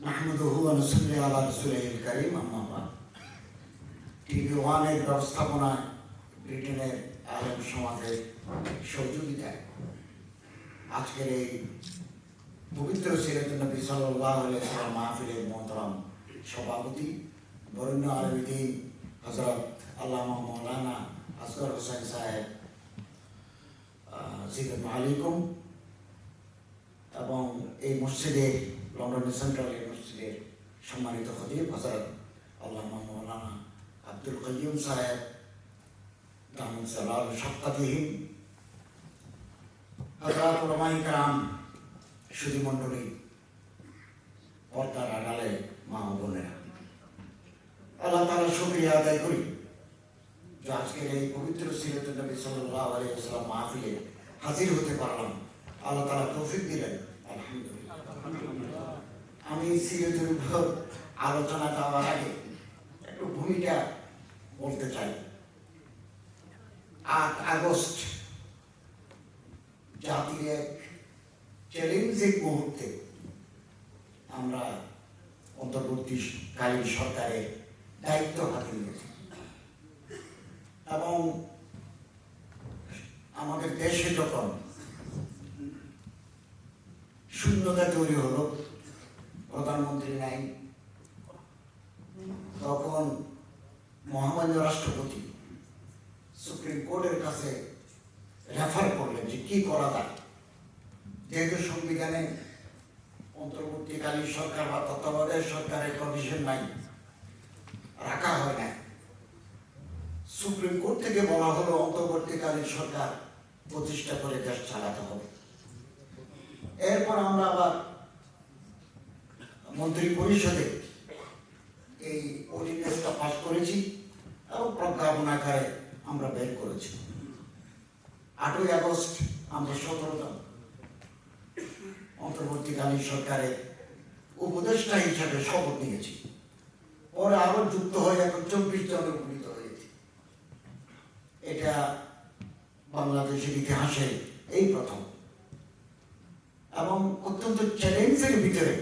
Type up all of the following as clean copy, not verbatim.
নাহমাদুহু ওয়া নুসাল্লি আলা রাসূলিল কারীম, আম্মা বা'দ। টিভি ওয়ানের ব্যবস্থাপনায় ব্রিটেনের আলেম সমাজের সহযোগিতায় আজকের এই পবিত্র সিরাতুন নবী সাল্লাল্লাহু আলাইহি ওয়াসাল্লাম মাহফিলের মোহতারাম সভাপতি বরেণ্য আলেম দ্বীন হযরত আল্লামা মাওলানা আসগর হোসেন সাহেব আসসালামু আলাইকুম, এবং এই মসজিদের লন্ডনের সেন্ট্রাল মসজিদের সম্মানিত খতিব হযরত আল্লামা মাওলানা আব্দুল কাইয়ুম সাহেব দামুন সালাল শাফকাতিহিম, হযরত উলামায়ে কেরাম, সুধী মণ্ডলী, পর্দার আড়ালে মা ও বোনেরা, আল্লাহ তাআলার শুকরিয়া আদায় করি যে আজকের এই পবিত্র সিরাতুন নবী সাল্লাল্লাহু আলাইহি ওয়াসাল্লাম মাহফিলে হাজির হতে পারলাম। আল্লাহ তাআলা তৌফিক দিলেন, আলহামদুলিল্লাহ। আমি সিরাতুল উপর আলোচনা দেওয়ার আগে একটু ভূমিকা বলতে চাই। 8 আগস্ট জাতির এক চ্যালেঞ্জিং মুহূর্তে আমরা অন্তর্বর্তীকালীন সরকারের দায়িত্ব হাতে নিয়েছি, এবং আমাদের দেশে যখন শূন্যতা তৈরি হলো, প্রধানমন্ত্রী নাই, তখন মহামান্য রাষ্ট্রপতি সুপ্রিম কোর্টের কাছে রেফার করলেন যে কি করা যায়। যেহেতু সংবিধানে অন্তর্বর্তীকালীন সরকার বা তত্ত্বাবধায়ক সরকারের প্রভিশন নাই, রাখা হয় না, সুপ্রিম কোর্ট থেকে বলা হলো অন্তর্বর্তীকালীন সরকার প্রতিষ্ঠা করে দেশ চালাতে হবে। এরপর আমরা আবার মন্ত্রী পরিষদে এই অর্ডিন্যান্সটা পাস করেছি এবং প্রজ্ঞাপন আকারে আমরা বের করেছি। 8ই আগস্ট আমরা 17 জন অন্তর্বর্তীকালীন সরকারের উপদেষ্টা হিসাবে শপথ নিয়েছি। পরে আরো যুক্ত হয়ে এখন 24 জনে উপনীত হয়েছে। এটা বাংলাদেশের ইতিহাসে এই প্রথম, এবং অত্যন্ত চ্যালেঞ্জের ভিতরে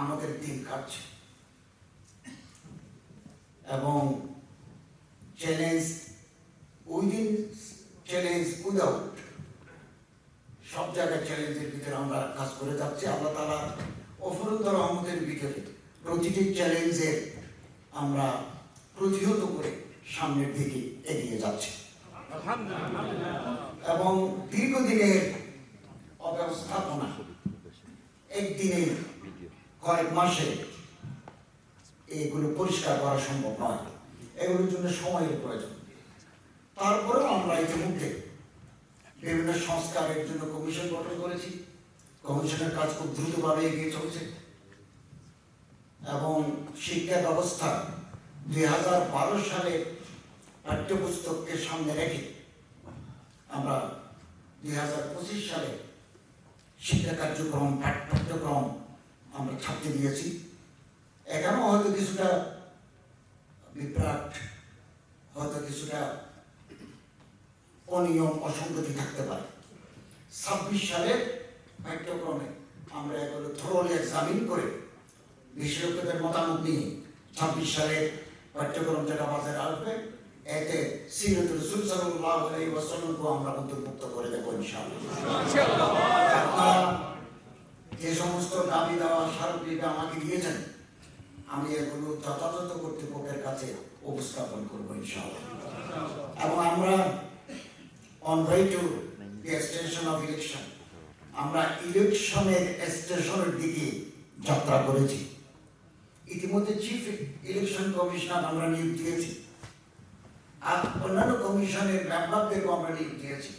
আমাদের দিন কাটছে, এবং চ্যালেঞ্জ উইদিন চ্যালেঞ্জ উইদাউট, সব জায়গায় চ্যালেঞ্জের ভিতরে আমরা কাজ করে যাচ্ছি। আল্লাহ তাআলা অফুরন্ত রহমতের ভিতরে প্রতিটি চ্যালেঞ্জের আমরা প্রতিহত করে সামনের দিকে এগিয়ে যাচ্ছি, এবং দীর্ঘদিনের অব্যবস্থাপনা একদিনে কয়েক মাসে এগুলো পরিষ্কার করা সম্ভব নয়, এগুলোর জন্য সময়ের প্রয়োজন। তারপরেও আমরা ইতিমধ্যে বিভিন্ন সংস্কারের জন্য কমিশন গঠন করেছি। কমিশনের কাজ খুব দ্রুতভাবে এগিয়ে চলছে, এবং শিক্ষা ব্যবস্থা 2012 সালে পাঠ্যপুস্তককে সামনে রেখে আমরা 2025 সালে শিক্ষা কার্যক্রম পাঠ্যক্রম আমরা ছাপতে দিয়েছি। এখানেও হয়তো কিছুটা বিভ্রাট, হয়তো কিছুটা অনিয়ম অসঙ্গতি থাকতে পারে। 26 সালের পাঠ্যক্রমে আমরা এগুলো থরোলি এক্সামিন করে বিশেষজ্ঞদের মতামত নিয়ে 26 সালের পাঠ্যক্রম যেটা বাজারে আসবে, এতে সিরাতুর রাসূল সাল্লাল্লাহু আলাইহি ওয়াসাল্লামকে আমরা অন্তর্ভুক্ত করে দেব ইনশাআল্লাহ। আপনারা যে সমস্ত দাবি দেওয়া স্মারকলিপি আমাকে দিয়েছেন, আমি এগুলো যথাযথ কর্তৃপক্ষের কাছে উপস্থাপন করবো ইনশাআল্লাহ। এবং আমরা on way to the extension of election, আমরা ইলেকশনের স্টেশনের দিকে যাত্রা করেছি। ইতিমধ্যে চিফ ইলেকশন কমিশনার আমরা নিয়োগ দিয়েছি, আর অন্যান্য কমিশনের মেম্বারদেরকে আমরা নিয়োগ দিয়েছি।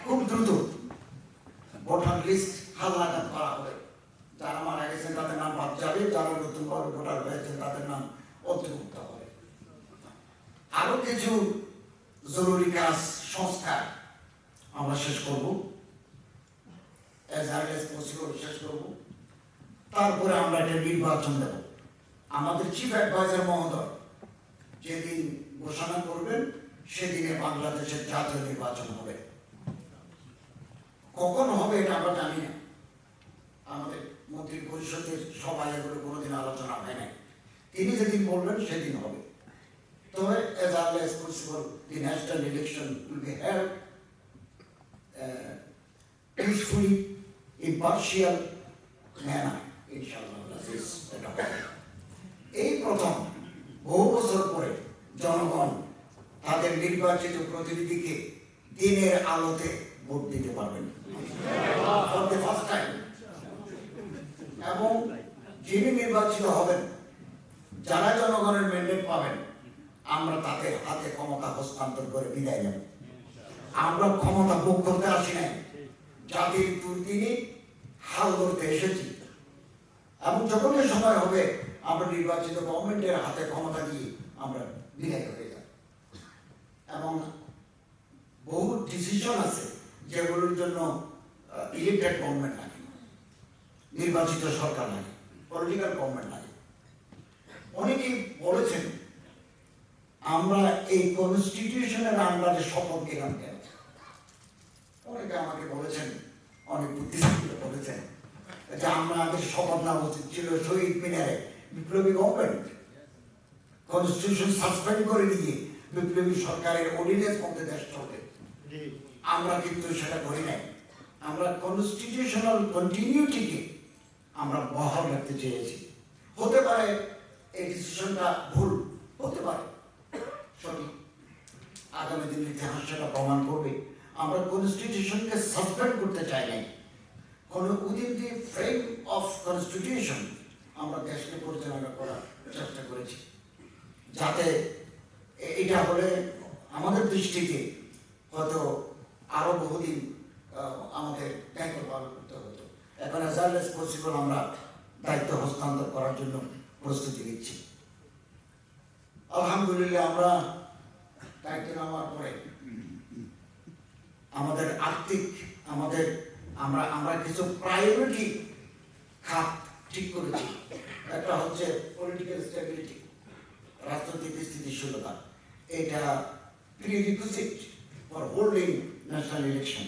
খুব দ্রুত ভোটার লিস্ট হালনাগাদ করা হবে। যারা মারা গেছেন তাদের নাম বাদ যাবে, যারা নতুন ভোটার হয়েছেন তাদের নাম অন্তর্ভুক্ত হবে। আরো কিছু জরুরি কাজ সংস্কার আমরা শেষ করব, শেষ করব। তারপরে আমরা একটা নির্বাচন দেব। আমাদের চিফ অ্যাডভাইজার মহোদয় যেদিন ঘোষণা করবেন সেদিনে বাংলাদেশের জাতীয় নির্বাচন হবে। কখন হবে এটা আমরা জানি না, আমাদের মন্ত্রী পরিষদের সবাই এগুলো কোনোদিন আলোচনা হয় নাই। তিনি যেদিন বলবেন সেদিন হবে। তবে as early as possible the national election will be held peacefully, impartial manner, inshallah. এই প্রথম বহু বছর পরে জনগণ তাদের নির্বাচিত প্রতিনিধিকে দিনের আলোতে ভোট দিতে পারবেন for the first time। এবং যিনি নির্বাচিত হবেন, যারা জনগণের ম্যান্ডেট পাবেন, আমরা তাদের হাতে ক্ষমতা হস্তান্তর করে বিদায় নেব। আমরা ক্ষমতা ভোগ করতে আসি নাই, জাতির দুর্দিনে হাল ধরতে এসেছি। এবং যখনই সময় হবে আমরা নির্বাচিত গভর্নমেন্টের হাতে ক্ষমতা দিয়ে আমরা বিদায় হয়ে যাব। এবং বহু ডিসিশন আছে যেগুলোর জন্য ইলেক্টেড গভর্নমেন্ট লাগে, নির্বাচিত সরকার লাগে, পলিটিক্যাল গভর্নমেন্ট লাগে। অনেকেই বলেছেন আমরা এই কনস্টিটিউশনের আন্ডারে শপথ নিলাম কেন। অনেকে আমাকে বলেছেন, অনেক বুদ্ধিজীবীরা বলেছেন যে আমাদের শপথ নেওয়া উচিত ছিল শহীদ মিনারে বিপ্লবী গভর্নমেন্ট কনস্টিটিউশন সাসপেন্ড করে দিয়ে বিপ্লবী সরকারের অধীনে মধ্যে দেশ চলবে। আমরা কিন্তু সেটা করি নাই। আমরা কনস্টিটিউশনাল কন্টিনিউটিকে আমরা বহাল রাখতে চেয়েছি। হতে পারে এই ডিসিশনটা ভুল, হতে পারে সঠিক, আগামী দিনের ইতিহাস সেটা প্রমাণ করবে। আমরা কনস্টিটিউশনকে সাসপেন্ড করতে চাই নাই। Within the frame of constitution আমরা দেশকে পরিচালনা করার চেষ্টা করেছি, যাতে এটা হলে আমাদের দৃষ্টিতে হয়তো আরো বহুদিন আমাদের দায়িত্ব পালন করতে হতো। এখন as early as possible আমরা দায়িত্ব হস্তান্তর করার জন্য প্রস্তুতি নিচ্ছি। আলহামদুলিল্লাহ আমরা দায়িত্ব নেওয়ার পরে আমাদের আর্থিক আমরা কিছু প্রায়োরিটি খাত ঠিক করেছি। একটা হচ্ছে পলিটিক্যাল স্টেবিলিটি, রাজনৈতিক স্থিতিশীলতা। এটা prerequisite for holding national election.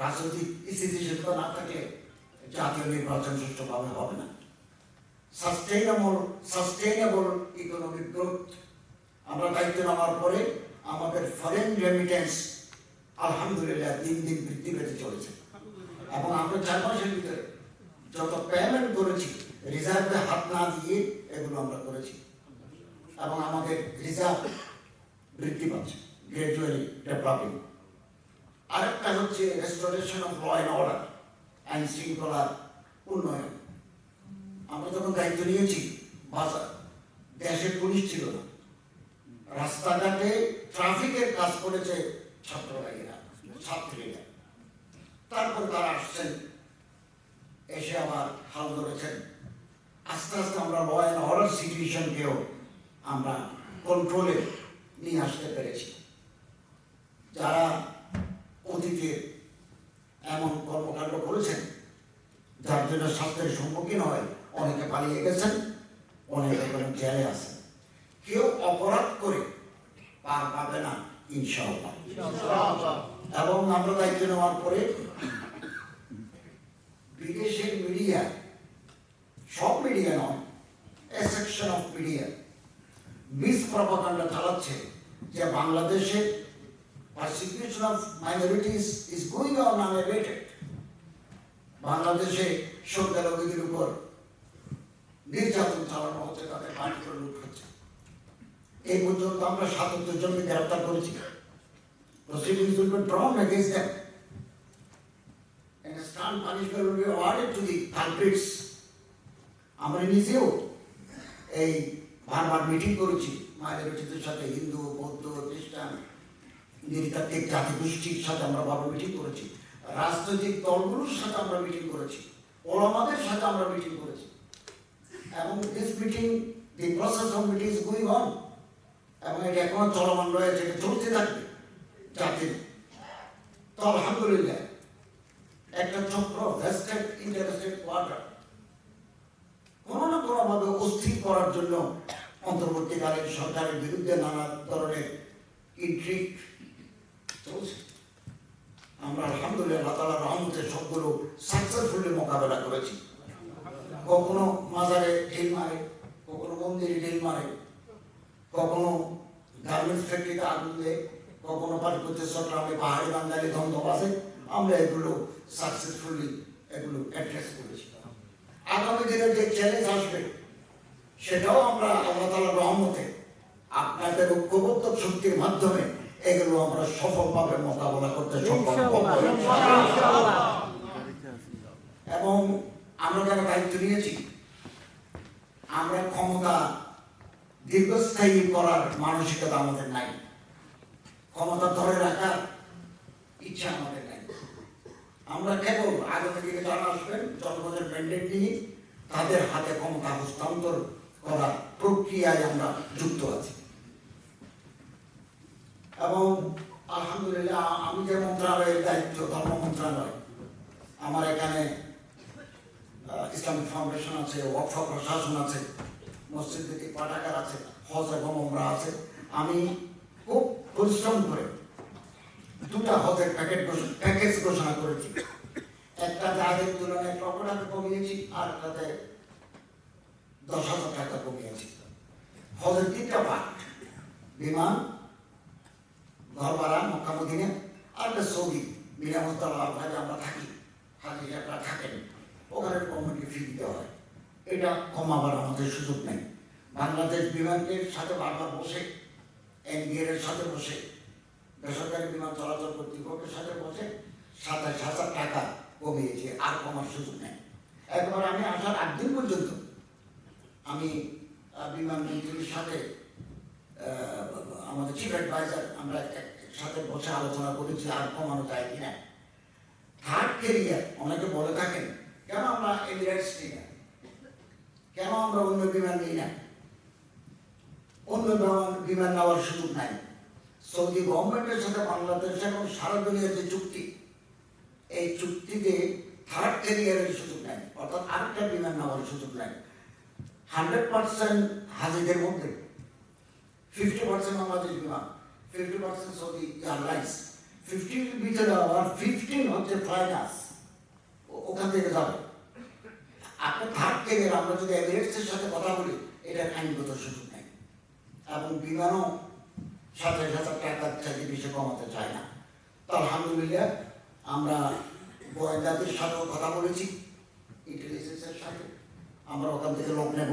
রাজনৈতিক স্থিতিশীলতা না থাকলে জাতীয় নির্বাচন সুষ্ঠুভাবে হবে না। Sustainable economic growth. আমরা দায়িত্ব নেওয়ার পরে আমাদের ফরেন রেমিটেন্স আলহামদুলিল্লাহ দিন দিন বৃদ্ধি পেতে চলেছে। এবং আমরা 4 মাসের ভিতরে যত পেমেন্ট করেছি রিজার্ভে হাত না দিয়ে এগুলো আমরা করেছি। এবং আমাদের রিজার্ভ বৃদ্ধি পাচ্ছে, গ্রাজুয়ালি ডেভেলপিং। আরেকটা হচ্ছে restoration of law and order, আইন শৃঙ্খলার উন্নয়ন। আমরা যখন দায়িত্ব নিয়েছি দেশের পুলিশ ছিল না, রাস্তাঘাটে ট্রাফিকের কাজ করেছে ছাত্রীরা। তারপর তারা আসছেন, এসে আবার হাল ধরেছেন। আস্তে আস্তে আমরা ল অ্যান্ড অর্ডার সিচুয়েশনকেও আমরা কন্ট্রোলে নিয়ে আসতে পেরেছি। যারা অতীতে এমন কর্মকাণ্ড করেছেন যার জন্য শাস্তির সম্মুখীন হয়, অনেকে পালিয়ে গেছেন, অনেকে এখন জেলে আছেন। কেউ অপরাধ করে পার পাবে না ইনশাআল্লাহ। এবং আমরা দায়িত্ব নেওয়ার পরে বিদেশের মিডিয়া, সব মিডিয়া নয়, a section of media mis propaganda চালাচ্ছে যে বাংলাদেশে persecution of minorities is going on unabated। বাংলাদেশে সংখ্যালঘুদের উপর নির্যাতন চালানো হচ্ছে, তাদের বাড়ি করে লুট হচ্ছে। এই পর্যন্ত আমরা ৭৭ জনকে গ্রেফতার করেছি। Proceedings will be drawn against them and a stern punishment will be awarded to the culprits। আমরা নিজেও এই বারবার মিটিং করেছি মাইনরিটিদের সাথে, হিন্দু, বৌদ্ধ, খ্রিস্টান, নৃতাত্ত্বিক জাতিগোষ্ঠীর সাথে আমরা ভালো মিটিং করেছি। রাজনৈতিক দলগুলোর সাথে আমরা মিটিং করেছি, ওলামাদের সাথে আমরা মিটিং করেছি। এবং this meeting, the process of meeting is going on. এবং এটা এখনো চলমান রয়েছে, এটা চলতে থাকবে জাতির। তো আলহামদুলিল্লাহ একটা চক্র, ভেস্টেড ইন্টারেস্টেড কোয়ার্টার, কোনো না কোনোভাবে অস্থির করার জন্য অন্তর্বর্তীকালীন সরকারের বিরুদ্ধে নানা ধরনের ইন্ট্রিগ চলছে। আমরা আলহামদুলিল্লাহ আল্লাহ তাআলার রহমতে সবগুলো সাকসেসফুলি মোকাবেলা করেছি। কখনো মাজারে ঢিল মারে, কখনো মন্দিরে ঢিল মারে, কখনো গার্মেন্টস ফ্যাক্টরিতে আগুন দেয়, কখনো পার্বত্য চট্টগ্রামে পাহাড়ি বাঙালি ধন্দবাজে, আমরা এগুলো সাকসেসফুলি এগুলো অ্যাড্রেস করেছি। আগামী দিনের যে চ্যালেঞ্জ আসবে সেটাও আমরা আল্লাহ তাআলার রহমতে আপনাদের ঐক্যবদ্ধ শক্তির মাধ্যমে এগুলো আমরা সফলভাবে মোকাবেলা করতে সক্ষম হব ইনশাআল্লাহ। এবং আমরা যারা দায়িত্ব নিয়েছি, আমরা ক্ষমতা দীর্ঘস্থায়ী করার মানসিকতা আমাদের নাই, ক্ষমতা ধরে রাখার ইচ্ছা আমাদের নাই। আমরা কেবল আগামী দিনে যারা আসবেন জনগণের ম্যান্ডেট নিয়ে তাদের হাতে ক্ষমতা হস্তান্তর করার প্রক্রিয়ায় আমরা যুক্ত আছি। এবং আলহামদুলিল্লাহ আমি যে মন্ত্রণালয়ের দায়িত্ব, ধর্ম মন্ত্রণালয়, আমার এখানে ইসলামিক ফাউন্ডেশন আছে, ওয়াকফ প্রশাসন আছে, মসজিদ ভিত্তিক পাঠাগার আছে, হজ এবং ওমরা আছে। আমি খুব পরিশ্রম করে দুটা হজের প্যাকেজ ঘোষণা করেছি। একটা আগের তুলনায় 1 লক্ষ টাকা কমিয়েছি, আর একটাতে 10,000 টাকা কমিয়েছি। হজের 3টা পার্ট, বিমান, ঘর ভাড়া মক্কা মদিনা, আর একটা সৌদি মিরামতলা আলফাজে আমরা থাকি, হাজি সাহেবরা থাকেন, ওখানে গভর্নমেন্টকে ফি দিতে হয়। এটা কমাবার আমাদের সুযোগ নেই। বাংলাদেশ বিমানের সাথে বারবার বসে, এনবিআর এর সাথে বসে, বেসরকারি বিমান চলাচল কর্তৃপক্ষের সাথে বসে 27,000 টাকা কমিয়েছে, আর কমার সুযোগ নেই। একবার আমি আসার 8 দিন পর্যন্ত আমি বিমান মন্ত্রীর সাথে আমাদের চিফ অ্যাডভাইজার আমরা সাথে বসে আলোচনা করেছি আর কমানো যায় কিনা। থার্ড ক্যারিয়ার অনেকে বলে থাকেন, কেন আমরা এমিরেটস নিই না, কেন আমরা অন্য বিমান নিই না? অন্য বিমান নেওয়ার সুযোগ নাই। সৌদি গভর্নমেন্টের সাথে বাংলাদেশ এবং সারা দুনিয়ার যে চুক্তি, এই চুক্তিতে থার্ড ক্যারিয়ারের সুযোগ নাই, অর্থাৎ আরেকটা বিমান নেওয়ার সুযোগ নাই। 100% হাজিদের মধ্যে 50% বাংলাদেশ বিমান, 50% সৌদি এয়ারলাইন্স, 50 ভিতরে আবার 15 হচ্ছে ফ্লাইনাস, ওখান থেকে যাবে। আপনার থার্ড ক্যারিয়ার আমরা যদি এমিরেটসের সাথে কথা বলি, এটার আইনগত সুযোগ নেই, এবং বিমানও 27,000 টাকার চাইতে বেশি কমাতে চায় না। তো আলহামদুলিল্লাহ আমরা গোয়েন্দাদের সাথেও কথা বলেছি, ইন্টেলিজেন্সের সাথে, আমরা ওখান থেকে লোক নেব।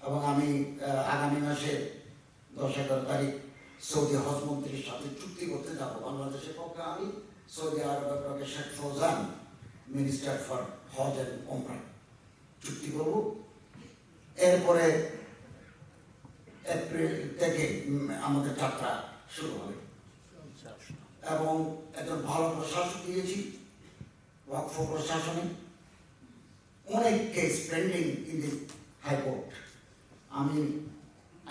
এবং আমি আগামী মাসে 10-11 তারিখ সৌদি হজ মন্ত্রীর সাথে চুক্তি করতে যাব বাংলাদেশের পক্ষে। আমি সৌদি আরবের পক্ষে Sheikh Fawzan, minister for Hajj and Umrah, চুক্তি করব। এরপরে এপ্রিল থেকে আমাদের যাত্রা শুরু হবে। এবং একজন ভালো প্রশাসক দিয়েছি ওয়াকফ প্রশাসনে, অনেক case pending in the high court. আমি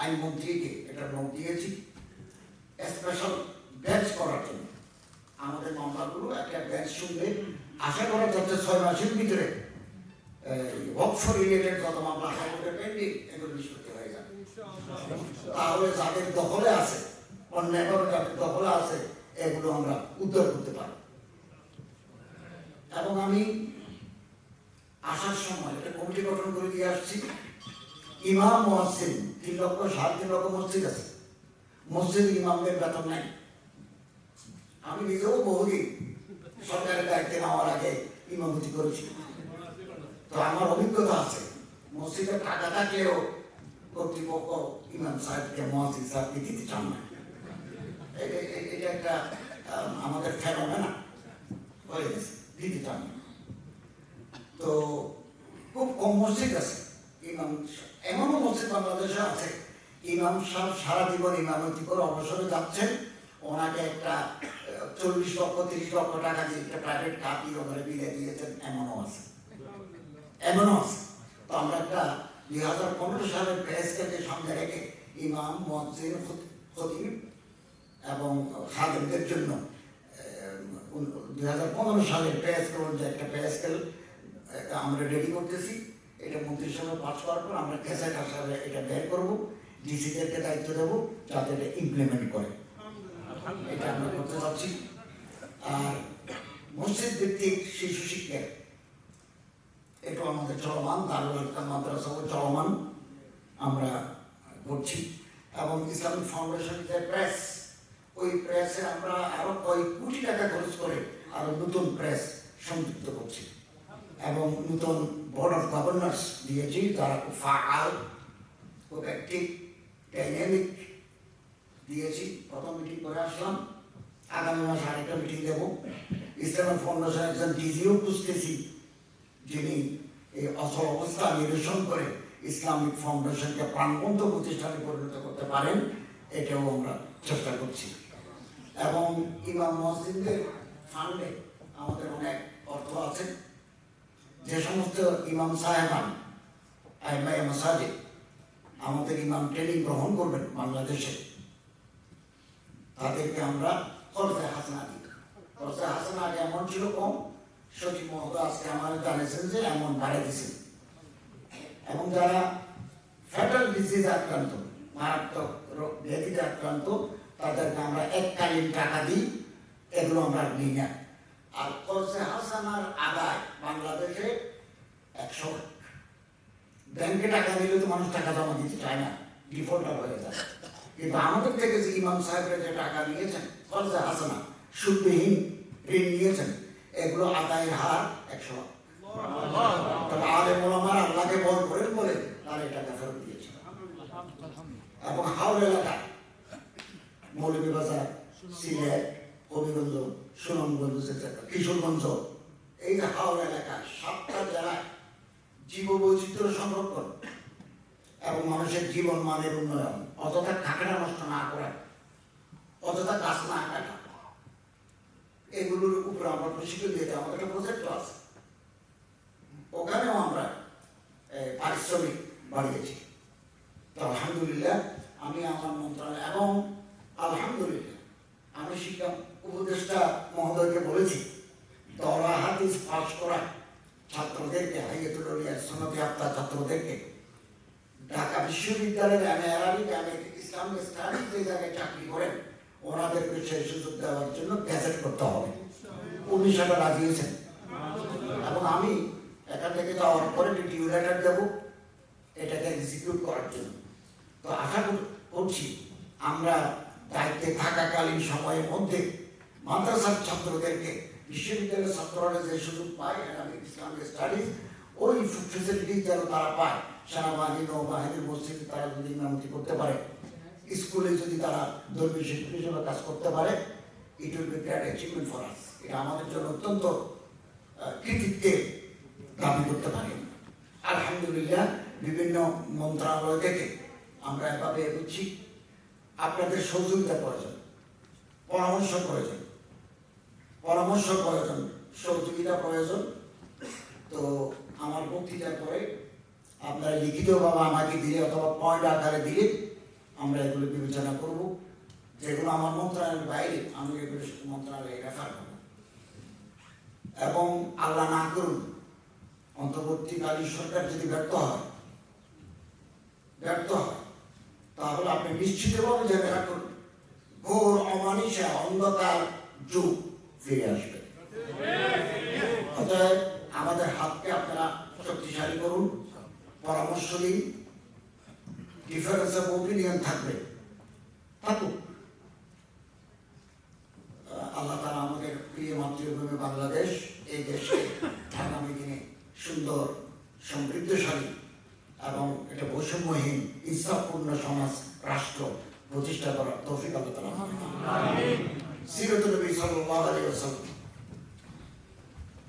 আইনমন্ত্রীকে এটা নোট দিয়েছি স্পেশাল বেঞ্চ করার জন্য। আমাদের মামলাগুলো একটা বেঞ্চ শুনলে আশা করা যাচ্ছে 6 মাসের ভিতরে ওয়াকফ রিলেটেড যত মামলা হাইকোর্টে পেন্ডিং এগুলো নিষ্পত্তি হয়ে যাবে। তাহলে যাদের দখলে আছে, অন্যায়ভাবে যাদের দখলে আছে, এগুলো আমরা উদ্ধার করতে পারি। এবং আমি আসার সময় একটা কমিটি গঠন করে দিয়ে আসছি। ইমাম মুয়াজ্জিন 3 লক্ষ 3.5 লক্ষ মসজিদ আছে, মসজিদ ইমামদের বেতন নাই। আমি নিজেও বহুদিন সরকারের দায়িত্বে নেওয়ার আগে ইমামতি করেছি, তো আমার অভিজ্ঞতা আছে। মসজিদের টাকা থাকলেও কর্তৃপক্ষ ইমাম সাহেবকে মুয়াজ্জিন সাহেবকে দিতে চান না। এটা একটা আমাদের ফেনোমেনা হয়ে গেছে, দিতে চান না। তো খুব কম মসজিদ আছে ইমাম, এমনও মসজিদ বাংলাদেশে আছে ইমাম সাহেব সারা জীবন ইমামতি করে অবসরে যাচ্ছেন, ওনাকে একটা 40 লক্ষ 30 লক্ষ টাকা দিয়ে একটা প্রাইভেট কার দিয়ে ওনারা বিলে দিয়েছেন, এমনও আছে। তো আমরা একটা 2015 সালের প্রেসকে সামনে রেখে ইমাম, মুয়াজ্জিন, খতিব এবং খাদেমদের জন্য 2015 সালের প্রেস অনুযায়ী একটা প্রেস আমরা রেডি করতেছি। এটা মন্ত্রিসভায় পাস করার পর আমরা গেজেট আকারে এটা বের করব, ডিসিদেরকে দায়িত্ব দেবো যাতে এটা ইমপ্লিমেন্ট করে। এটা আমরা করতে চাচ্ছি। আর মসজিদ ভিত্তিক শিশু শিক্ষা এটা আমাদের চলমান, দারুল আরকাম মাদ্রাসাও চলমান আমরা করছি। এবং ইসলামিক ফাউন্ডেশন যে প্রেস, ওই প্রেসে আমরা আরো কয়েক কোটি টাকা খরচ করে আরো নতুন প্রেস সংযুক্ত করছি এবং নতুন বোর্ড অফ গভর্নর্স দিয়েছি, যারা খুব ফাআল, খুব অ্যাক্টিভ, ডাইনামিক দিয়েছি। প্রথম মিটিং করে আসলাম, আগামী মাসে আরেকটা মিটিং দেব। ইসলামিক ফাউন্ডেশন একজন ডিজিও খুঁজতেছি যিনি এই অচল অবস্থা নিরসন করে ইসলামিক ফাউন্ডেশনকে প্রাণবন্ত প্রতিষ্ঠানে পরিণত করতে পারেন, এটাও আমরা চেষ্টা করছি। এবং ইমাম মসজিদের ফান্ডে আমাদের অনেক অর্থ আছে। যে সমস্ত ইমাম সাহেবান আইমায়ে মাসাজিদ আমাদের ইমাম ট্রেনিং গ্রহণ করবেন বাংলাদেশে, তাদেরকে আমরা খরচা হাসানা দিই। খরচা হাসানা আগে এমন ছিল কম, সচিব মহোদয় আজকে আমাদের জানিয়েছেন যে এমন বাড়িয়ে দিয়েছেন। এবং যারা ফ্যাটাল ডিজিজ আক্রান্ত, মারাত্মক ব্যাধিতে আক্রান্ত, তাদেরকে আমরা এককালীন টাকা দিই, এগুলো আমরা নিই না। আর খরচা হাসানার আদায় বাংলাদেশে 100। ব্যাংকে টাকা নিলে তো মানুষ টাকা জমা দিতে চায় না, ডিফল্টার হয়ে যায়। কিন্তু আমাদের থেকে যে ইমাম সাহেবরা যে টাকা নিয়েছেন খরচা হাসানা, সুদবিহীন ঋণ নিয়েছেন, এগুলো আদায়ের হার 100। তবে আলেম ওলামারা আল্লাহকে বল করেন বলে তারা এই টাকা ফেরত দিয়েছে। এবং হাওড় এলাকায় মৌলভীবাজার, সিলেট, হবিগঞ্জ, সুনামগঞ্জ, কিশোরগঞ্জ, এই যে হাওড় এলাকায় 7টা জেলায় জীববৈচিত্র্য সংরক্ষণ এবং মানুষের জীবন মানের উন্নয়ন, অযথা কাঁকড়া নষ্ট না করা, অযথা গাছ না কাটা, এগুলোর উপর আমরা প্রশিক্ষণ দিতে আমাদের একটা প্রজেক্ট আছে। ওখানেও আমরা পারিশ্রমিক বাড়িয়েছি। তো আলহামদুলিল্লাহ আমি আমার মন্ত্রণালয় এবং আলহামদুলিল্লাহ আমি শিক্ষা উপদেষ্টা মহোদয়কে বলেছি, দরা হাদিস পাস করা ছাত্রদেরকে, হাইয়াতুল আউলিয়া সনদে আফতা ছাত্রদেরকে ঢাকা বিশ্ববিদ্যালয়ের আরবিক ইসলামিক স্টাডিজ যে জায়গায় চাকরি করেন ওনাদেরকে সেই সুযোগ দেওয়ার জন্য গ্যাজেট করতে হবে। উনি সেটা রাজি হয়েছেন এবং আমি এখান থেকে যাওয়ার পরে ডিউ লেটার দেবো এটাকে এক্সিকিউট করার জন্য। তো আশা করছি আমরা দায়িত্বে থাকাকালীন সময়ের মধ্যে মাদ্রাসার ছাত্রদেরকে, বিশ্ববিদ্যালয়ের ছাত্ররা যে সুযোগ পায় আরবিক ইসলামিক স্টাডিজ, ওই ফেসিলিটি যেন তারা পায়। সেনাবাহিনী, নৌবাহিনীর মসজিদে তারা যদি ইমামতি করতে পারে, স্কুলে যদি তারা ধর্মীয় শিক্ষক হিসেবে কাজ করতে পারে, it will be great achievement for us. এটা আমাদের জন্য অত্যন্ত কৃতিত্বের দাবি করতে পারি। আলহামদুলিল্লাহ বিভিন্ন মন্ত্রণালয় থেকে আমরা এভাবে এগোচ্ছি। আপনাদের সহযোগিতা প্রয়োজন, পরামর্শ প্রয়োজন, সহযোগিতা প্রয়োজন। তো আমার বক্তৃতার পরে আপনারা লিখিতভাবে আমাকে দিলে অথবা পয়েন্ট আকারে দিলে আমরা এগুলো বিবেচনা করব। যেগুলো আমার মন্ত্রণালয়ের বাইরে আমি এগুলো মন্ত্রণালয়ে রেফার করব। এবং আল্লাহ না করুন অন্তর্বর্তীকালীন সরকার যদি ব্যর্থ হয় তাহলে আপনি নিশ্চিতভাবে জেনে রাখুন ঘোর অমানিসা অন্ধকার যুগ ফিরে আসবে। অতএব আমাদের হাতকে আপনারা শক্তিশালী করুন, পরামর্শ দিন, ডিফারেন্স অফ ওপিনিয়ন থাকুক। আল্লাহ তাআলা আমাদের প্রিয় মাতৃভূমি বাংলাদেশ, এই দেশে আগামী দিনে সুন্দর, সমৃদ্ধশালী এবং এটা বৈষম্যহীন ইনসাফপূর্ণ সমাজ, রাষ্ট্র প্রতিষ্ঠা করার তৌফিক আল্লাহ তাআলা আমিন। সিরাতুন নবী সাল্লাল্লাহু আলাইহি ওয়াসাল্লাম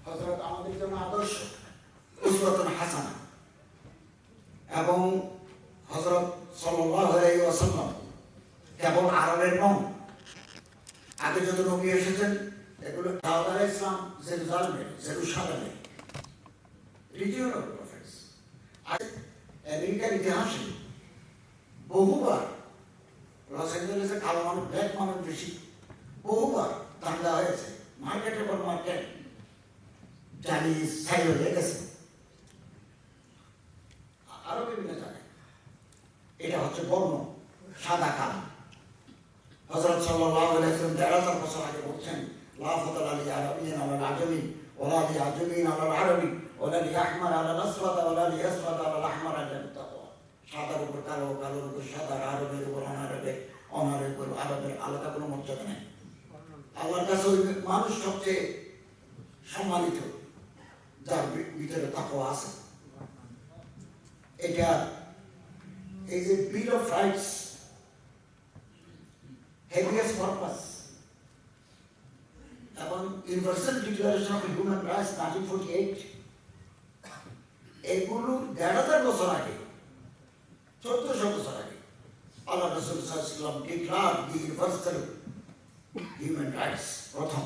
হযরত আমাদের জন্য আদর্শ, উসওয়াতুন হাসানা। এবং হযরত সাল্লাল্লাহু আলাইহি ওয়াসাল্লাম কেবল আরবের নন, আগে যত নবী এসেছেন এগুলো দাউদ আলাইহিস সালাম জেরুসালেমে রিজিয়ন অফ প্রফেটস। আমেরিকার ইতিহাসে বহুবার লস অ্যাঞ্জেলেসে কালো মানুষ, ব্ল্যাক মানুষ বেশি, বহুবার দাঙ্গা হয়েছে, মার্কেটের পর মার্কেট জানি ছাই হয়ে গেছে, আরো বিভিন্ন জায়গায়। এটা হচ্ছে বর্ণ, সাদা কালো। হযরত সাল্লাল্লাহু আলাইহি ওয়াসাল্লাম ১৩,০০০ বছর আগে বলছেন লা ফাদলা লিআরাবিয়্যিন আলাল আজমি ওয়ালা লিআজমিয়্যিন আলাল আরবি ওয়ালা লিআহমার আলাল আসওয়াদ ওয়ালা লিআসওয়াদ আলাল আহমার ইল্লা বিত্তাকওয়া। সাদার উপর কালো, কালোর উপর সাদা, আরবের উপর অনারবের, অনারের উপর আরবের আলাদা কোনো মর্যাদা নেই। আল্লাহর কাছে ওই মানুষ সবচেয়ে সম্মানিত যার ভিতরে তাকওয়া আছে। এটা এই যে bill of rights, habeas corpus এবং universal declaration of human rights 1948, এগুলো ১,৫০০ বছর আগে, ১৪০০ বছর আগে আল্লাহ রাসূল সাল্লাল্লাহু আলাইহি ওয়াসাল্লাম ডিক্লার দি ইউনিভার্সাল হিউম্যান রাইটস প্রথম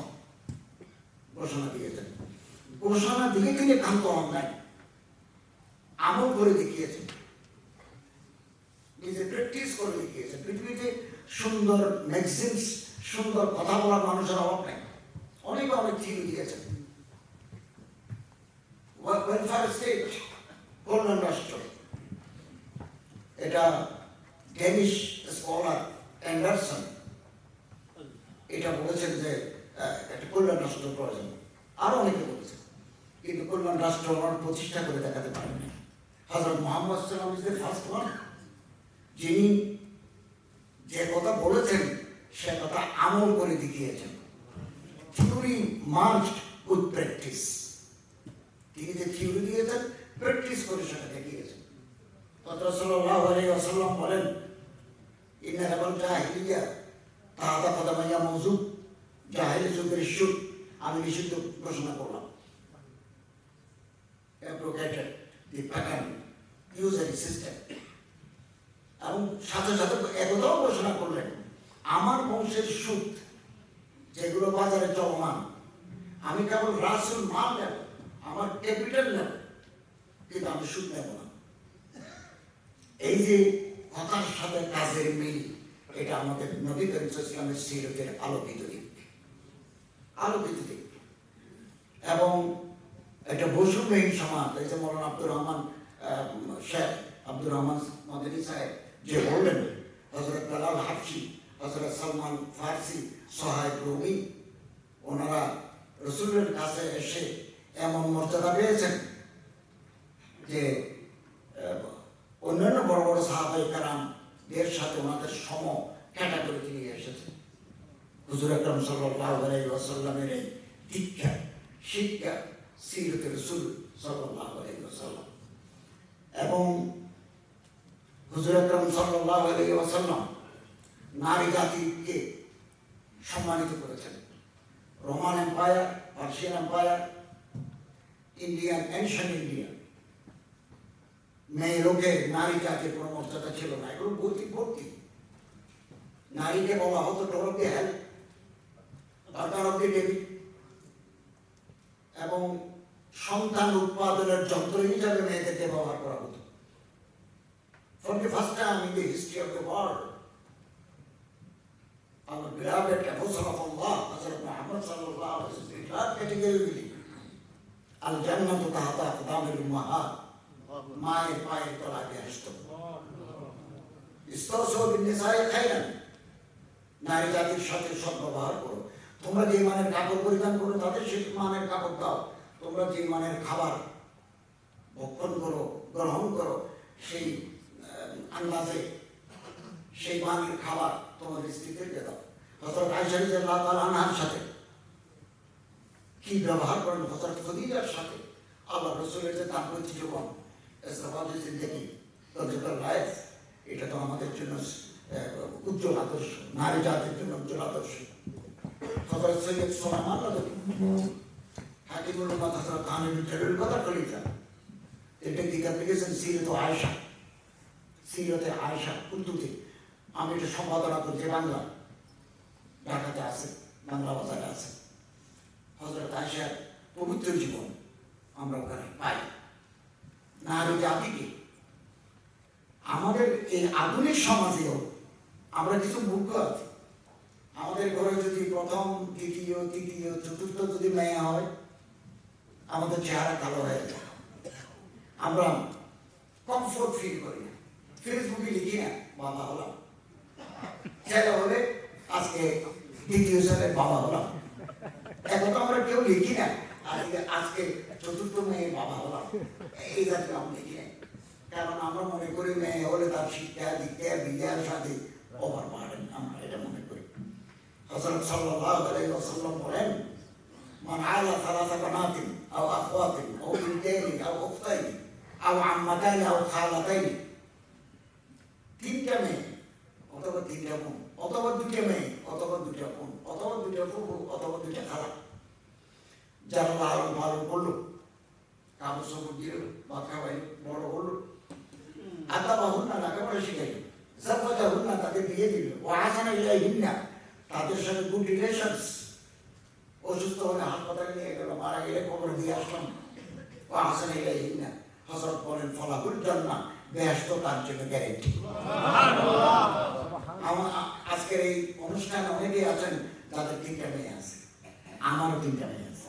ঘোষণা দিয়েছেন। ঘোষণা দিয়ে তিনি ক্ষান্ত হন নাই, আমল করে দেখিয়েছেন, নিজে প্র্যাকটিস করে দেখিয়েছেন। পৃথিবীতে সুন্দর ম্যাগজিনস, সুন্দর কথা বলার মানুষের অভাব নেই, অনেকে অনেক থিওরি দিয়েছেন। ওয়েলফেয়ার স্টেট, কল্যাণ রাষ্ট্র, এটা ডেনিশ স্কলার অ্যান্ডারসন এটা বলেছেন যে একটা কল্যাণ রাষ্ট্র প্রয়োজন। আরো অনেকে বলেছেন, কিন্তু কল্যাণ রাষ্ট্র প্রতিষ্ঠা করে দেখাতে পারেননি। হযরত মুহাম্মদ সাল্লাল্লাহু আলাইহি ওয়াসাল্লাম ইজ দ্য ফার্স্ট ওয়ান, যিনি যে কথা বলেছেন সে কথা আমল করে দেখিয়েছেন। থিওরি মার্জড উইথ প্র্যাকটিস, তিনি যে থিওরি দিয়েছেন প্র্যাকটিস করে সেটা দেখিয়েছেন। হযরত সাল্লাল্লাহু আলাইহি ওয়াসাল্লাম বলেন, ইন্না লাল জাহিলিয়া তাহাতা কদামাইয়া মওজুদ, জাহিলি যুগের সুদ আমি নিষিদ্ধ ঘোষণা করলাম। abrogated the pattern usury system, এবং সাথে সাথে একথাও ঘোষণা করলেন, আমার বংশের সুদ যেগুলো বাজারে চলমান, আমি কেবল রাসুল মাল নেব, আমার ক্যাপিটাল নেব, কিন্তু আমি সুদ নেব না। এই যে কথার সাথে কাজের মিল, এটা আমাদের নবী করিম সাল্লাল্লাহু আলাইহি ওয়াসাল্লামের সিরতের আলোকিত দিক, আলোকিত দিক। এবং এটা বৈষম্যহীন সমাজ। এই যে মৌলানা আব্দুর রহমান শেখ আব্দুর রহমান মদনী সাহেব যে বললেন, হযরত বেলাল হাবশি, হযরত সালমান ফারসি, সোহাইব রুমি, ওনারা রাসূলের কাছে এসে এমন মর্যাদা পেয়েছেন যে অন্যান্য বড় বড় সাহাবায়ে কেরামদের সাথে ওনাদের সম ক্যাটাগরি নিয়ে এসেছেন। হুজুর আকরাম সাল্লাল্লাহু আলাইহি ওয়াসাল্লামের এই দীক্ষা, শিক্ষা, সিরতে রাসূল সাল্লাল্লাহু আলাইহি ওয়াসাল্লাম, এবং হুজুর আকরাম সাল্লাল্লাহু আলাইহি ওয়াসাল্লাম নারী জাতিকে সম্মানিত করেছেন। Roman empire, Persian empire, Indian, ancient India, মেয়ে লোকের নারী জাতির কোনো মর্যাদা ছিল না। এগুলো ভর্তি ভর্তি। নারীকে বলা হতো door of the hell, daughter of the devil, এবং সন্তান উৎপাদনের যন্ত্র হিসাবে মেয়েদেরকে ব্যবহার করা হতো। For the first time in the history of the world, our beloved Apostle of Allah, Hazrat Muhammad sallallahu alaihi wasallam, declared categorically, "Al jannatu tahta aqdamil ummahat." মায়ের পায়ের তলায় বেহেশত। ইস্তাউসু বিন-নিসাই খায়রান, নারী জাতির সাথে সদ্ব্যবহার করো। তোমরা যে মানের কাপড় পরিধান করো তাদের সেই মানের কাপড় দাও। তোমরা যে মানের খাবার ভক্ষণ করো, গ্রহণ করো, সেই আন্দাজে সেই মানের খাবার তোমাদের স্ত্রীদেরকে দাও। হযরত আয়েশা রাদিয়াল্লাহু তাআলা আনহার সাথে কি ব্যবহার করেন, হযরত খাদিজার সাথে আল্লাহ রাসূলের যে দাম্পত্য জীবন, এসবাবি জিন্দেগি, লজিক্যাল লাইফ, এটা তো আমাদের জন্য উজ্জ্বল আদর্শ, নারী জাতির জন্য উজ্জ্বল আদর্শ। হযরত সৈয়দ সুলাইমান রাদিয়াল্লাহু হাকিমুল উম্মাত হযরত তানভীর জালিল কথা খলিফা, এটা কিতাব লিখেছেন সিরাতে আয়েশা, সিরাতে আয়েশা উর্দুতে। আমি এটা সম্পাদনা করছি, বাংলা ঢাকাতে আছে, বাংলা বাজারে আছে। হযরত আয়েশার পবিত্র জীবন আমরা ওখানে পাই। নারী জাতিকে আমাদের এই আধুনিক সমাজেও আমরা কিছু মূর্খ আছি। আমাদের ঘরে যদি প্রথম, দ্বিতীয়, তৃতীয়, চতুর্থ যদি মেয়ে হয়, আমাদের চেহারা কালো হয়ে যায়। আমরা কমফোর্ট ফিল করি না, ফেসবুকে লিখি না বাবা হলাম, ছেলে হলে আজকে দ্বিতীয় ছেলে বাবা হলাম। এখন তো আমরা কেউ লিখি না, আজকে চতুর্থ মেয়ে বাবা হলাম, এই জাতীয় আমরা লিখি না। কারণ আমরা মনে করি মেয়ে হলে তার শিক্ষা দীক্ষা বিদ্যার সাথে ওভার বাড়েন, আমরা এটা মনে করি। হযরত সাল্লাল্লাহু আলাইহি ওয়াসাল্লাম বলেন, মান আলা সালাসা বানাতিন আও আখওয়াতিন আও বিনতাইনি আও উখতাইনি আও আম্মাতাইনি আও খালাতাইনি, তিনটা মেয়ে অথবা তিনটা বোন অথবা দুইটা মেয়ে অথবা দুইটা বোন অথবা দুইটা ফুফু অথবা দুইটা খালা, যারা লালন পালন করলো, কাপড় চোপড় দিল, ভাত খাওয়াই, বড় হলো, আদা বাহুন না লেখাপড়া শিখাইল, জাফাতা হুন না তাদের বিয়ে দিল, ও হাসানা ইলাইহিন না তাদের সাথে গুড রিলেশনস, অসুস্থ হলে হাসপাতালে নিয়ে গেল, মারা গেলে কবর দিয়ে আসলাম, ও হাসানা ইলাইহিন না, হযরত বলেন ফলাহুল জান্নাহ, বেহেশত তার জন্য গ্যারেন্টি। আজকের এই অনুষ্ঠানে অনেকেই আছেন যাদের তিনটা মেয়ে আছে, আমারও তিনটা মেয়ে আছে।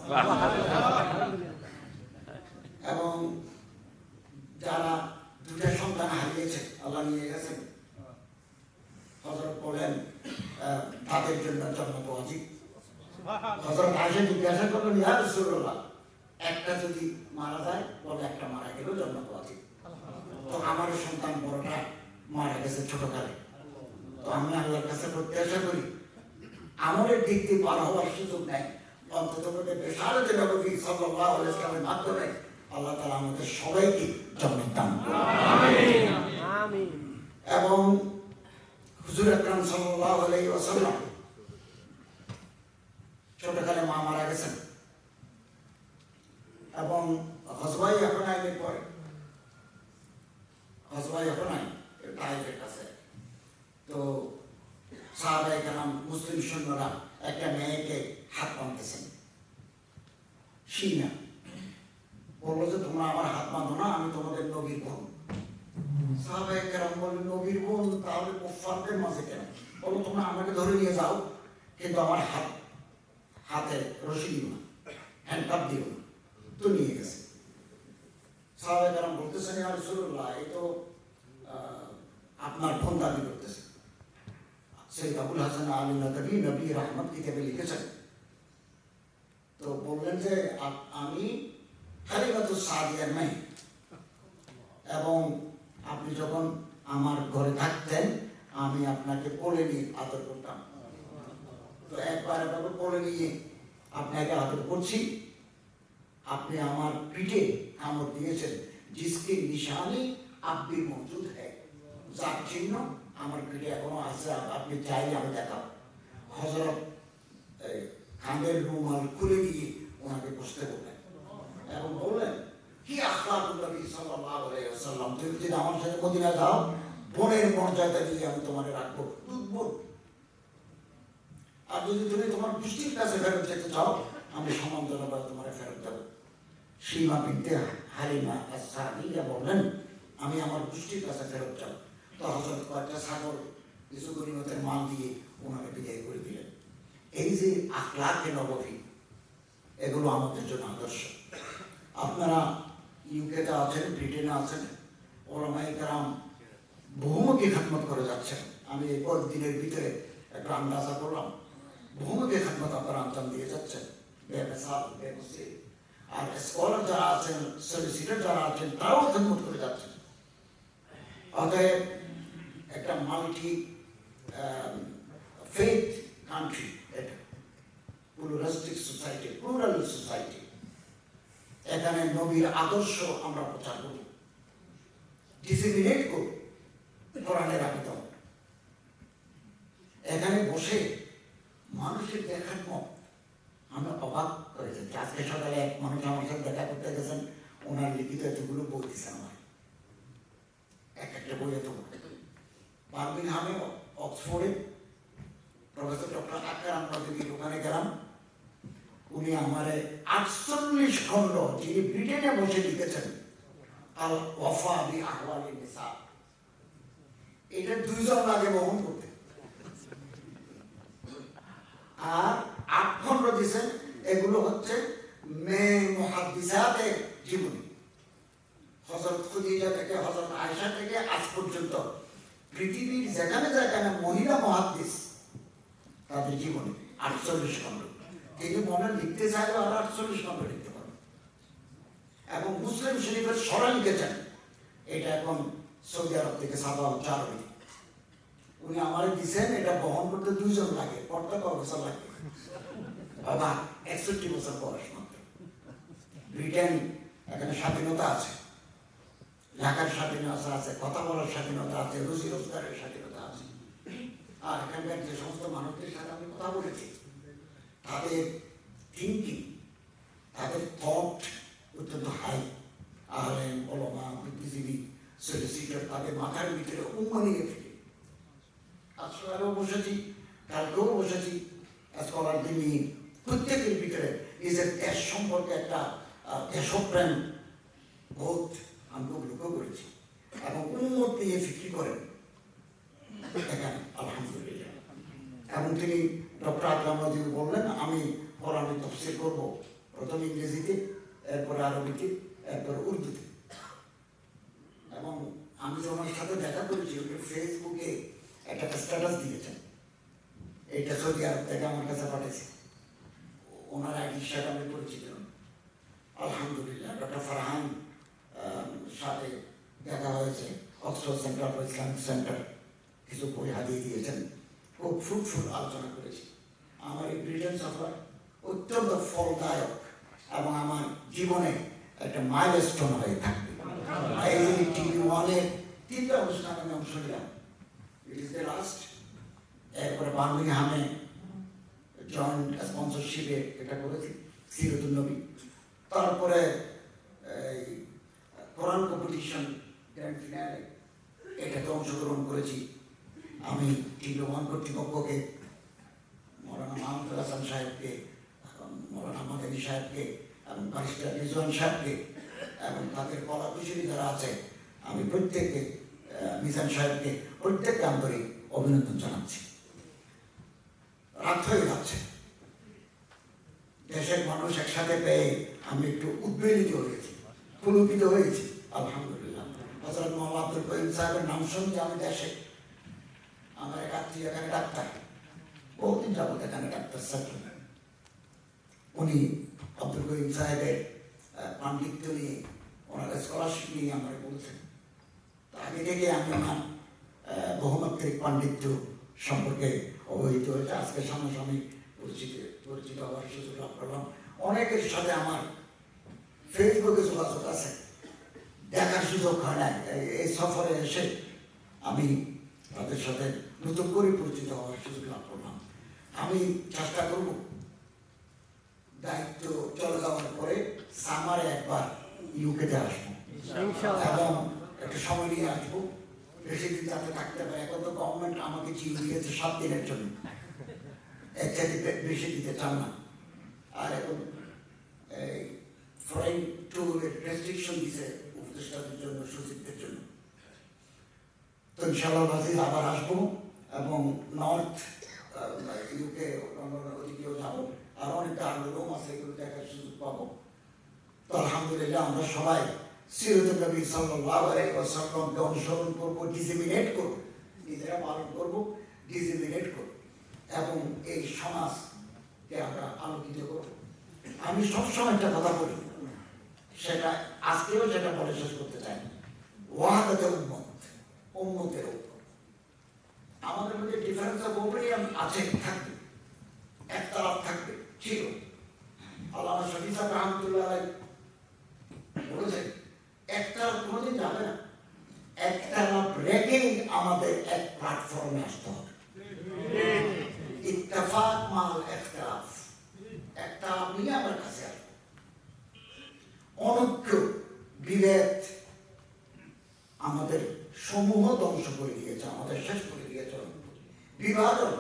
এবং যারা দুটা সন্তান হারিয়েছে, আল্লাহ নিয়ে গেছেন, হযরত বলেন তাদের জন্য জান্নাত ওয়াজিব। হযরত আয়েশা জিজ্ঞাসা করলেন, ইয়া রাসূলুল্লাহ, একটা যদি মারা যায়, বলে একটা মারা গেলেও জান্নাত ওয়াজিব। তো আমার সন্তান বড়টা মারা গেছে ছোটকালে, তো আমি আল্লাহর কাছে প্রত্যাশা করি আমলের দিক দিয়ে পার হওয়ার সুযোগ নেই, অন্তত বেশারতে নবী সাল্লাল্লাহু আলাইহি ওয়াসাল্লামের মাধ্যমে আল্লাহ তাআলা আমাদের সবাইকে জান্নাত দান করুন, আমিন আমিন। এবং হুজুর আকরাম সাল্লাল্লাহু আলাইহি ওয়াসাল্লাম ছোটকালে মা মারা গেছেন এবং গজওয়ায়ে হুনাইনের পরে, গজওয়ায়ে হুনাইন তায়েফের কাছে, তো সাহাবায়ে কেরাম মুসলিম সৈন্যরা একটা মেয়েকে হাত বাঁধতেছেন, শিনা বললো যে তোমরা আমার হাত বাঁধো না, আমি তোমাদের নবীর বোন। সাহাবায়ে কেরাম বললেন, নবীর বোন তাহলে কুফফারদের মাঝে কেন? বললো তোমরা আমাকে ধরে নিয়ে যাও, কিন্তু আমার হাতে রশি দিও না, হ্যান্ডকাপ দিও না। তো নিয়ে গেছে। সাহাবায়ে কেরাম বলতেছেন, ইয়া রাসূলুল্লাহ, এই তো আপনার বোন দাবি করতেছে। সৈয়দ আবুল হাসান আলী নদভী নবী রহমত কিতাবে লিখেছেন, তো বললেন যে আমি হালিমাতুস সাদিয়ার মেয়ে, এবং আপনি যখন আমার ঘরে থাকতেন আমি আপনাকে কোলে নিয়ে আদর করতাম, তো একবার এভাবে কোলে নিয়ে আপনাকে আদর করছি, আপনি আমার পিঠে কামড় দিয়েছেন, জিসকে নিশানি আব্বি মৌজুদ হ্যায়, যার চিহ্ন আমার পিঠে এখনো আছে, আপনি চাইলে আমি দেখাবো। হযরত কাঁধের রুমাল খুলে দিয়ে ওনাকে বসতে বললেন এবং বললেন, কি আখলাকুন নবী সাল্লাল্লাহু আলাইহি ওয়াসাল্লাম, তুমি যদি আমার সাথে মদিনা যাও, বোনের মর্যাদা দিয়ে আমি তোমাকে রাখবো, দুধ। আর যদি তুমি তোমার গোষ্ঠীর কাছে ফেরত যেতে চাও, আমি সমান্তরালভাবে তোমার ফেরত দেবো। সীমা বিনতে হালিমা আস-সাদিয়া বললেন, আমি আমার গোষ্ঠীর কাছে ফেরত যাব। তো হযরত কয়েকটা ছাগল কিছু গনিমতের মাল দিয়ে ওনাকে বিদায় করে দিলেন। এই যে আখলাকে নববী, এগুলো আমাদের জন্য আদর্শ। আপনারা ইউকেতে আছেন, ব্রিটেনে আছেন, ওলামায়ে কেরাম বহুমুখী খেদমত করে যাচ্ছেন। আমি এই দিনের ভিতরে একটা আন্দাজা করলাম, বহুমুখী খেদমত আপনারা আঞ্জাম দিয়ে যাচ্ছেন, বেমিসাল বেমুসিল। আর স্কলার যারা আছেন, সলিসিটার যারা আছেন, তারাও খেদমত করে যাচ্ছেন। অতএব একটা মাল্টি ফেথ কান্ট্রি, এটা প্লুরালিস্টিক সোসাইটি, প্লুরাল সোসাইটি। এখানে নবীর আদর্শ আমরা প্রচার করি, ডিসিমিনেট করি কোরআনের আবেদন। এখানে বসে মানুষের দেখার মত আমরা অবাক করে যাচ্ছি। আজকে সকালে এক মানুষ আমার সাথে দেখা করতে গেছেন, ওনার লিখিত এতগুলো বই দিচ্ছেন আমার, এক একটা বই এত। বার্মিংহামে, অক্সফোর্ডে প্রফেসর ডক্টর আকরাম নদভীর ওখানে গেলাম, উনি আমারে 48 খণ্ড, যিনি ব্রিটেনে বসে লিখেছেন আল ওয়াফা বি আহওয়ালি নিসা, এটা 2 জন লাগে বহন করতে, আর 8 খণ্ড দিয়েছেন। এগুলো হচ্ছে মেয়ে মুহাদ্দিসাতের জীবনী, হযরত খুদিজা থেকে হযরত আয়েশা থেকে আজ পর্যন্ত পৃথিবীর যেখানে যেখানে মহিলা মুহাদ্দিস তাদের জীবনী 48 খণ্ড। তিনি মনে লিখতে চাইলে আর 48 নম্বর লিখতে পারেন। এবং মুসলিম শরীফের সরা লিখেছেন, এটা এখন সৌদি আরব থেকে সাবাল চারবি উনি আমার দিচ্ছেন, এটা বহন করতে 2 জন লাগে, পড়তে কত বছর লাগে বাবা? 61 বছর বয়স মাত্র। ব্রিটেন, এখানে স্বাধীনতা আছে, লেখার স্বাধীনতা আছে, কথা বলার স্বাধীনতা আছে, রুজি রোজগারের স্বাধীনতা আছে। আর এখানকার যে সমস্ত মানুষদের সাথে আমি কথা বলেছি, তাদের থিঙ্কিং, তাদের থট অত্যন্ত হাই। আলেম, ওলামা, বুদ্ধিজীবী, সলিসিটর, তাদের মাথার ভিতরে উন্মানিয়ে ফেলে। আজকালও বসেছি, কালকেও বসেছি, স্কলারদের নিয়ে প্রত্যেকের ভিতরে নিজের দেশ সম্পর্কে একটা দেশপ্রেম বোধ আমি লক্ষ্য করেছি এবং উন্মত নিয়ে ফিক্রি করেন দেখেন, আলহামদুলিল্লাহ। এবং তিনি ডক্টর আকরাম নজরুল বললেন, আমি কোরআনের তাফসীর করব, প্রথম ইংরেজিতে, এরপরে আরবিতে, এরপরে উর্দুতে। এবং আমি যে ওনার সাথে দেখা করেছি, ওকে ফেসবুকে একটা স্ট্যাটাস দিয়েছেন, এইটা সৌদি আরব থেকে আমার কাছে পাঠিয়েছে, ওনার আইডির সাথে আমি পরিচিত। আলহামদুলিল্লাহ। ডক্টর ফারহান সাথে দেখা হয়েছে, Oxford centre for Islamic centre কিছু বই হাতিয়ে দিয়েছেন, খুব ফ্রুটফুল আলোচনা করেছি। আমার এই ব্রিটেন সফর অত্যন্ত ফলদায়ক এবং আমার জীবনে একটা মাইলস্টোন হয়ে থাকবে। এই TV1-এর 3টা অনুষ্ঠানে আমি অংশ নিলাম, ইট ইজ দ্য লাস্ট। এরপরে বার্মিংহামে জয়েন্ট স্পন্সরশিপে এটা করেছি, সিরাতুন নবী। তারপরে কোরআন কম্পিটিশন গ্র্যান্ড ফিনালে এটাতে অংশগ্রহণ করেছি। আমি TV1 কর্তৃপক্ষকে, মৌলানা মাহমুদুল হাসান সাহেবকে, মৌলানা মাদানী সাহেবকে এবং ব্যারিস্টার রিজওয়ান সাহেবকে এবং তাদের কলা কুশলী যারা আছে, আমি প্রত্যেককে, মিজান সাহেবকে, প্রত্যেককে আন্তরিক অভিনন্দন জানাচ্ছি। রাত হয়ে যাচ্ছে, দেশের মানুষ একসাথে পেয়ে আমি একটু উদ্বেলিত হয়েছি, পুলকিত হয়েছি। আলহামদুলিল্লাহ। হযরত মোহাম্মদ আব্দুল করিম সাহেবের নাম শুনতে আমি দেশে, আমার এক আত্মীয় এখানে ডাক্তার, বহুদিন যাবত এখানে ডাক্তার স্যার, উনি আব্দুল করিম সাহেবের পাণ্ডিত্য নিয়ে, ওনার স্কলারশিপ নিয়ে আমার বলছেন। আগে থেকে আমি ওনার বহুমাত্রিক পাণ্ডিত্য সম্পর্কে অবহিত হয়েছে। আজকে সামনাসামনি পরিচিত হওয়ার সুযোগ লাভ করলাম। অনেকের সাথে আমার ফেসবুকে যোগাযোগ আছে, দেখার সুযোগ হয় না। এই সফরে এসে আমি তাদের সাথে নতুন করে পরিচিত হওয়ার সুযোগ লাভ করলাম। আমি চেষ্টা করব দায়িত্ব চলে যাওয়ার পরে সামারে একবার ইউকেতে আসবো এবং একটা সময় নিয়ে আসবো, বেশি দিন যাতে থাকতে পারে। এখন তো গভর্নমেন্ট আমাকে চিঠি দিয়েছে 7 দিনের জন্য, এর চাইতে বেশি দিতে চান না। আর এখন ফরেন ট্যুরের রেস্ট্রিকশন দিছে উপদেষ্টাদের জন্য, সচিবদের জন্য। তো ইনশাআল্লাহ বাজির আবার আসবো এবং নর্থ ইউকে ওদিকেও যাবো, আর অনেকটা আরো রুম আছে, এগুলো দেখার সুযোগ পাবো। তো আলহামদুলিল্লাহ আমরা সবাই সিরাতুন নবী সাল্লাল্লাহু আলাইহি ওয়াসাল্লামকে অনুসরণ করবো, ডিসেমিনেট করবো, নিজেরা পালন করবো, ডিসেমিনেট করবো এবং এই সমাজকে আমরা আলোকিত করবো। আমি সবসময় একটা কথা বলি, সেটা আজকেও যেটা বলে শেষ করতে চাই, ওয়াহাদাতে উম্মত, উম্মতের ঐক্য। আমাদের মধ্যে ডিফারেন্স অফ ওপিনিয়ন আছে, থাকবে, একতরফ থাকবে, ছিল। আল্লামা শফি সাহেব রহমতুল্লাহ আলাইহি বলেছেন, একতরফ কোনোদিন যাবে না, একতরফ রেখেই আমাদের এক প্ল্যাটফর্মে আসতে হবে। ইত্তেফাক মাল ইখতিলাফ, একতরফ নিয়ে আমার কাছে আসবে। অনৈক্য, বিভেদ আমাদের সমূহ ধ্বংস করে দিয়েছে, আমাদের শেষ করে দিয়েছে। বিভাজন,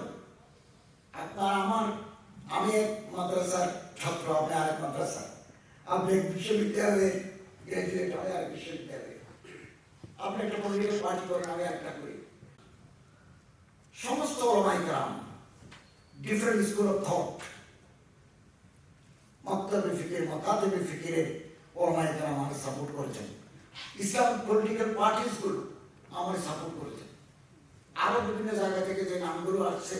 আপনার আমার, আমি এক মাদ্রাসার ছাত্র, আপনি আরেক মাদ্রাসা, আপনি এক বিশ্ববিদ্যালয়ে গ্রাজুয়েট, আমি আরেক বিশ্ববিদ্যালয়ে, আপনি একটা পলিটিক্যাল পার্টি করেন, আমি একটা করি। সমস্ত ওলামায়ে কেরাম, ডিফারেন্ট স্কুল অফ থট, মাকতাবে ফিকির, মাকাতিবে ফিকিরের ওলামায়ে কেরাম আমাকে সাপোর্ট করেছেন। ইসলামিক পলিটিক্যাল পার্টিসগুলো আমার সাপোর্ট করেছেন। আরো বিভিন্ন জায়গা থেকে যে নামগুলো আসছে,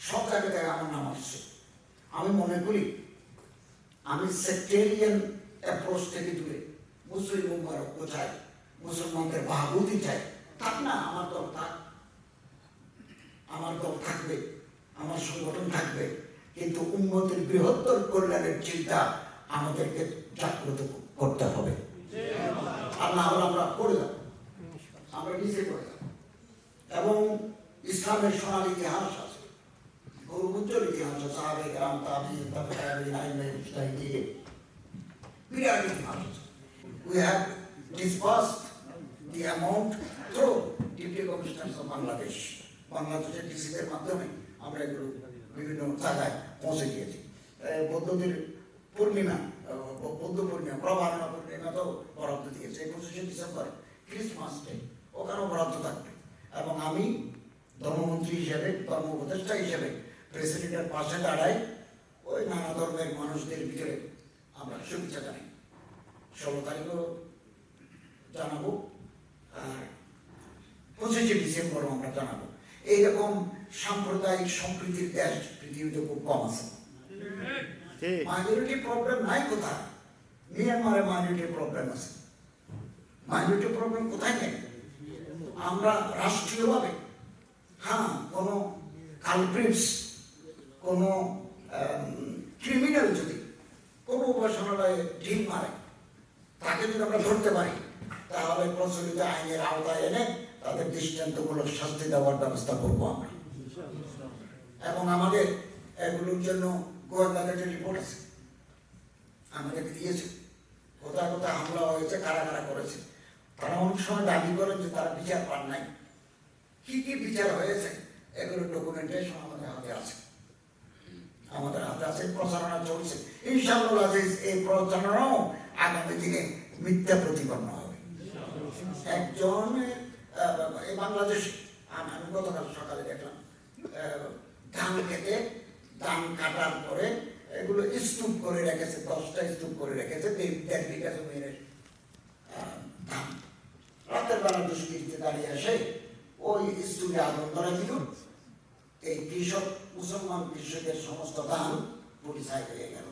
সব জায়গা থেকে আমার নাম আসছে। আমি মনে করি আমি সেক্টেরিয়ান অ্যাপ্রোচ থেকে দূরে মুসলিম উম্মার ঐক্য চাই, মুসলমানদের বাহাবুতি চাই। থাক না, আমার দল থাক, আমার দল থাকবে, আমার সংগঠন থাকবে, কিন্তু উম্মতের বৃহত্তর কল্যাণের চিন্তা আমাদেরকে জাগ্রত করতে হবে। আর না হলে আমরা পড়ে যাব, আমরা নিচে পড়ে যাব। এবং ইসলামের সোনার ইতিহাস আছে, গৌরবোজ্জ্বল ইতিহাস আছে, সাহাবে কেরাম, তাবিঈন, তাবেঈন, আইম্মায়ে মুজতাহিদিন, বিরাট ইতিহাস আছে। We have disbursed the amount through Deputy Commissioners of Bangladesh, বাংলাদেশের ডিসিদের মাধ্যমে আমরা এগুলো বিভিন্ন জায়গায় পৌঁছে দিয়েছি। বৌদ্ধদের পূর্ণিমা, বৌদ্ধ পূর্ণিমা, প্রবারণা পূর্ণিমা তো বরাদ্দ দিয়েছে 25শে ডিসেম্বর, ক্রিসমাস ডে, ওখানেও বরাদ্দ থাকবে। এবং আমি ধর্মমন্ত্রী হিসেবে, ধর্ম উপদেষ্টা হিসেবে প্রেসিডেন্টের পাশে দাঁড়াই, ওই নানা ধর্মের মানুষদের ভিতরে আমরা শুভেচ্ছা জানাই। 16 তারিখও জানাবো, আর 25শে ডিসেম্বরও আমরা জানাবো। এইরকম সাম্প্রদায়িক সম্প্রীতির দেশ পৃথিবীতে খুব কম আছে। মাইনরিটি প্রবলেম নাই কোথায়? মিয়ানমারে মাইনরিটি প্রবলেম আছে। মাইনরিটি প্রবলেম কোথায় নেই? আমরা রাষ্ট্রীয়ভাবে কোনো কালপ্রিটস, কোনো ক্রিমিনাল যদি কোনো উপাসনালয়ে ঢিল মারে, তাকে যদি আমরা ধরতে পারি, তাহলে প্রচলিত আইনের আওতায় এনে তাদের দৃষ্টান্তমূলক শাস্তি দেওয়ার ব্যবস্থা করবো আমরা। এবং আমাদের এগুলোর জন্য গোয়েন্দাদের রিপোর্ট আছে, আমাদেরকে দিয়েছে কোথায় কোথায় হামলা হয়েছে, কারা কারা করেছে। তারা অনেক সময় দাবি করেন যে তারা বিচার পান নাই। কি কি বিচার হয়েছে এগুলোর ডকুমেন্টেশন আমাদের হাতে আছে, আমাদের হাতে আছে। প্রচারণা চলছে, ইনশাআল্লাহ এই প্রচারণাও আগামী দিনে মিথ্যা প্রতিপন্ন হবে। একজন এই বাংলাদেশ, আমি গতকাল সকালে দেখলাম, ধান খেতে, ধান কাটার পরে এগুলো স্তূপ করে রেখেছে, 10টা স্তূপ করে রেখেছে 1.5 বিঘা জমির ধান। রাতের বেলা দুষ্কৃতিতে দাঁড়িয়ে আসে ওই স্তূপে আগুন ধরা দিল, এই কৃষক, মুসলমান কৃষকের সমস্ত ধান পুড়িছাই হয়ে গেল।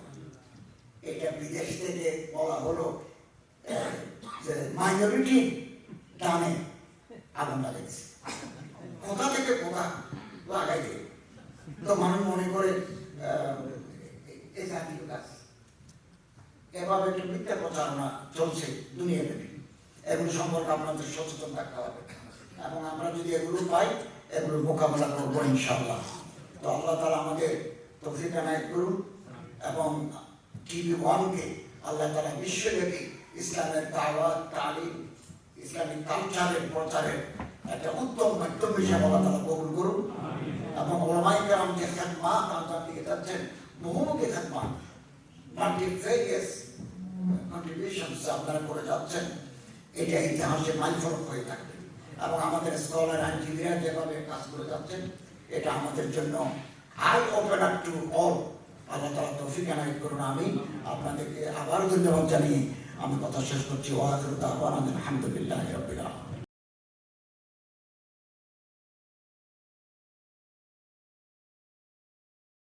এটা বিদেশ থেকে বলা হলো যে মাইনরিটি ধানে আগুন লাগাইছে। কোথা থেকে কোথা লাগাই দেয়, তো মানুষ মনে করে এই জাতীয় কাজ। এভাবে একটু মিথ্যা প্রচারণা চলছে দুনিয়াব্যাপী। এগুলো সম্পর্কে আপনাদের সচেতন থাকতে হবে, এবং আমরা যদি এগুলো পাই এগুলোর মোকাবেলা করবো ইনশাআল্লাহ। তো আল্লাহ তাআলা আমাদের তৌফিক এনায়েত করুন, এবং TV1-কে আল্লাহ তাআলা বিশ্বব্যাপী ইসলামের দাওয়াত, তালিম, ইসলামিক কালচারের প্রচারের একটা উত্তম মাধ্যম হিসেবে আল্লাহ তাআলা কবুল করুন। এবং ওলামায়ে কেরাম যে খেদমাত আপনার দিকে যাচ্ছেন, বহুমুখী খেদমাত, মাল্টিফেরিয়াস কন্ট্রিবিউশনস আপনারা করে যাচ্ছেন, এটা ইতিহাসে মাইলফলক হয়ে থাকবে। এবং আমাদের স্কলার, আইনজীবীরা যেভাবে কাজ করে যাচ্ছেন, এটা আমাদের জন্য আই ওপেনার টু অল। আল্লাহ তাআলা তৌফিক এনায়েত করুন। আমি আপনাদেরকে আবার ধন্যবাদ জানিয়ে আমি কথা শেষ করছি। ওয়া আখিরু দাওয়ানা আলহামদুলিল্লাহি রাব্বিল আলামিন।